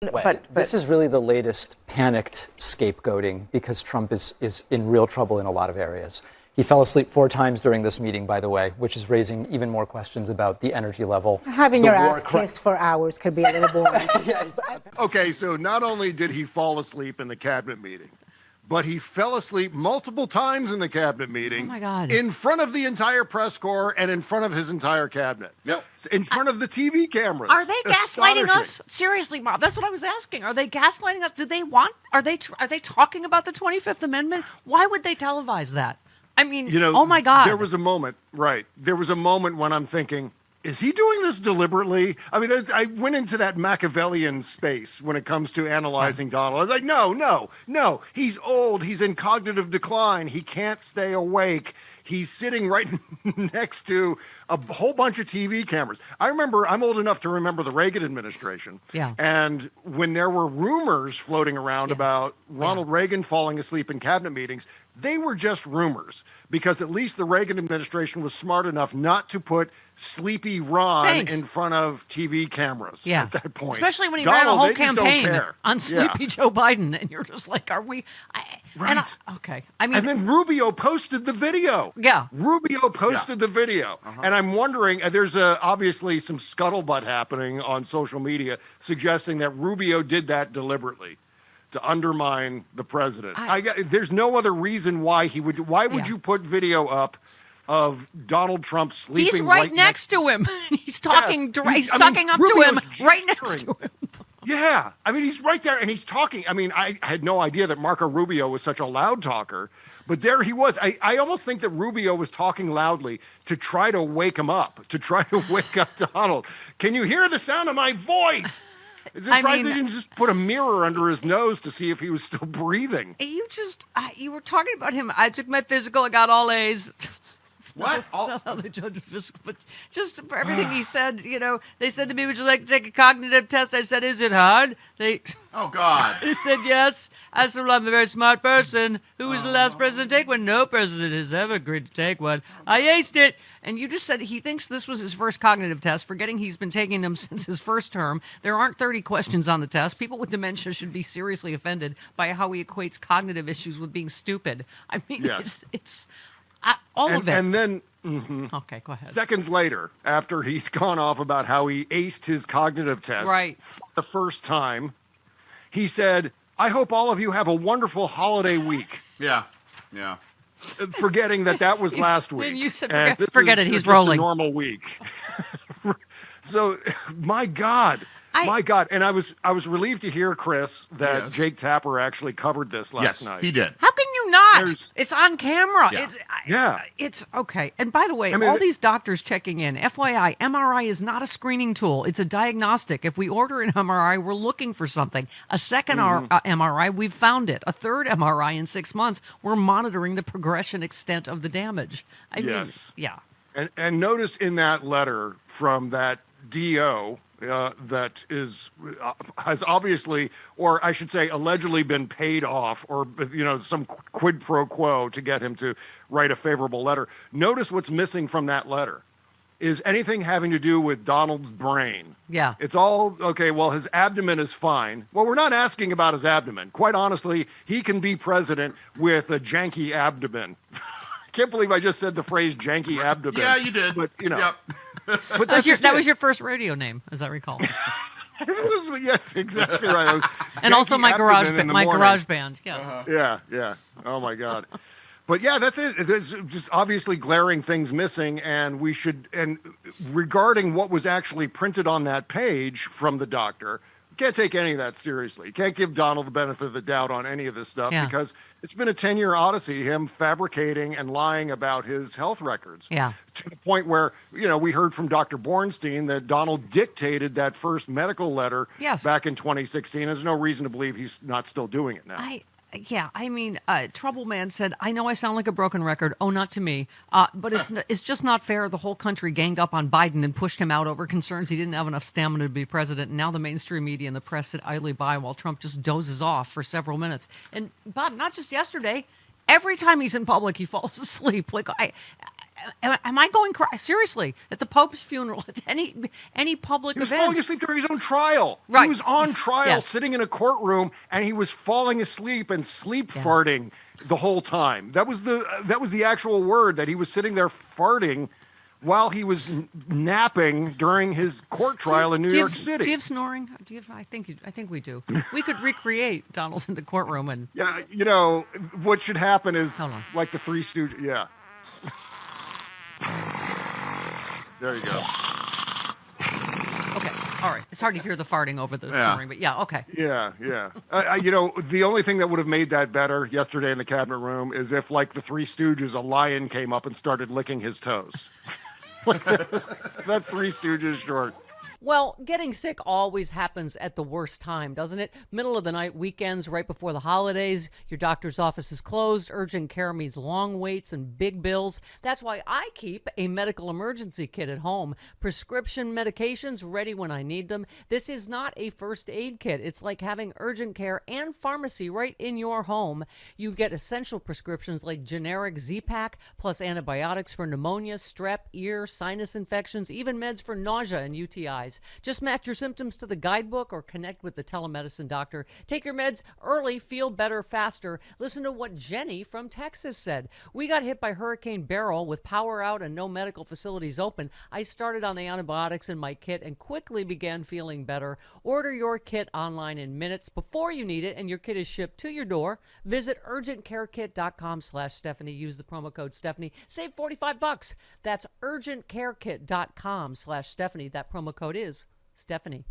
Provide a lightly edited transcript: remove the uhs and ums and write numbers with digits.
But this is really the latest panicked scapegoating because Trump is in real trouble in a lot of areas. He fell asleep 4 times during this meeting, by the way, which is raising even more questions about the energy level. Having your ass kissed for hours could be a little boring. Okay, so not only did he fall asleep in the cabinet meeting, but he fell asleep multiple times in the cabinet meeting. Oh my God. In front of the entire press corps and in front of his entire cabinet. Yep. In front of the TV cameras. Are they gaslighting Astonishing. us? Seriously, Bob, that's what I was asking. Are they gaslighting us? Do they want? Are they talking about the 25th Amendment? Why would they televise that? I mean, oh my God. There was a moment, right? There was a moment when I'm thinking, is he doing this deliberately? I mean, I went into that Machiavellian space when it comes to analyzing Donald. I was like, no. He's old. He's in cognitive decline. He can't stay awake. He's sitting right next to a whole bunch of TV cameras. I'm old enough to remember the Reagan administration. Yeah. And when there were rumors floating around about Ronald Reagan falling asleep in cabinet meetings, they were just rumors because at least the Reagan administration was smart enough not to put sleepy Ron in front of TV cameras at that point. Especially when he Donald, ran a whole they just don't campaign care. on sleepy Joe Biden. And you're just like, are we? Right. Okay. I mean, and then Rubio posted the video. Yeah. Rubio posted the video. And I'm wondering, there's obviously some scuttlebutt happening on social media suggesting that Rubio did that deliberately to undermine the president. There's no other reason why he would. Why would you put video up of Donald Trump sleeping? He's right next to him. He's talking. Yes. He's sucking up to him right next to him. Yeah, I mean, he's right there and he's talking. I mean, I had no idea that Marco Rubio was such a loud talker, but there he was. I almost think that Rubio was talking loudly to try to wake him up, to try to wake up Donald. Can you hear the sound of my voice? Is it surprised they didn't just put a mirror under his nose to see if he was still breathing? You were talking about him. I took my physical. I got all A's. What? That's not how they judge a physical, but just for everything he said, they said to me, would you like to take a cognitive test? I said, is it hard? Oh, God. He said, yes. I said, well, I'm a very smart person. Who was the last president to take one? No president has ever agreed to take one. I aced it. And you just said he thinks this was his first cognitive test, forgetting he's been taking them since his first term. There aren't 30 questions on the test. People with dementia should be seriously offended by how he equates cognitive issues with being stupid. I mean, it's all of it. And then, okay, go ahead. Seconds later, after he's gone off about how he aced his cognitive test for the first time, he said, I hope all of you have a wonderful holiday week. Yeah. Forgetting that was last week. And you said, forget it, he's rolling. A normal week. So, my God. And I was relieved to hear, Chris, that Jake Tapper actually covered this last night. Yes, he did. How can you not? It's on camera. Yeah. It's okay. And by the way, all these doctors checking in, FYI, MRI is not a screening tool. It's a diagnostic. If we order an MRI, we're looking for something. A second MRI, we've found it. A third MRI in 6 months, we're monitoring the progression extent of the damage. I mean, And notice in that letter from that DO, that has obviously, or I should say, allegedly been paid off, or some quid pro quo to get him to write a favorable letter. Notice what's missing from that letter is anything having to do with Donald's brain. Yeah, it's all okay. Well, his abdomen is fine. Well, we're not asking about his abdomen. Quite honestly, he can be president with a janky abdomen. Can't believe I just said the phrase janky abdomen. Yeah, you did. But Yep. But that was your first radio name, as I recall. Yes, exactly right. And also my garage band. Yes. Yeah. Oh my God. But yeah, that's it. There's just obviously glaring things missing, and regarding what was actually printed on that page from the doctor, can't take any of that seriously. Can't give Donald the benefit of the doubt on any of this stuff because it's been a 10-year odyssey, him fabricating and lying about his health records. Yeah. To the point where, we heard from Dr. Bornstein that Donald dictated that first medical letter back in 2016. There's no reason to believe he's not still doing it now. Trouble Man said, I know I sound like a broken record. Oh, not to me. But it's just not fair. The whole country ganged up on Biden and pushed him out over concerns he didn't have enough stamina to be president. And now the mainstream media and the press sit idly by while Trump just dozes off for several minutes. And Bob, not just yesterday, every time he's in public, he falls asleep. Am I going seriously at the Pope's funeral, at any public He was event? falling asleep during his own trial. Right. He was on trial, Yes. sitting in a courtroom, and he was falling asleep and sleep farting the whole time. That was the actual word, that he was sitting there farting while he was napping during his court trial in New York City. Do you have snoring? I think we do. We could recreate Donald in the courtroom and. Yeah, what should happen is like the Three Stooges. Yeah. There you go. Okay, all right. It's hard to hear the farting over the snoring, but yeah, okay. Yeah. The only thing that would have made that better yesterday in the cabinet room is if, like the Three Stooges, a lion came up and started licking his toes. That Three Stooges short. Well, getting sick always happens at the worst time, doesn't it? Middle of the night, weekends, right before the holidays, your doctor's office is closed, urgent care means long waits and big bills. That's why I keep a medical emergency kit at home. Prescription medications ready when I need them. This is not a first aid kit. It's like having urgent care and pharmacy right in your home. You get essential prescriptions like generic Z-Pak, plus antibiotics for pneumonia, strep, ear, sinus infections, even meds for nausea and UTIs. Just match your symptoms to the guidebook or connect with the telemedicine doctor. Take your meds early, feel better faster. Listen to what Jenny from Texas said. We got hit by Hurricane Beryl with power out and no medical facilities open. I started on the antibiotics in my kit and quickly began feeling better. Order your kit online in minutes before you need it, and your kit is shipped to your door. Visit urgentcarekit.com/Stephanie. Use the promo code Stephanie. Save $45. That's urgentcarekit.com/Stephanie. That promo code is Stephanie.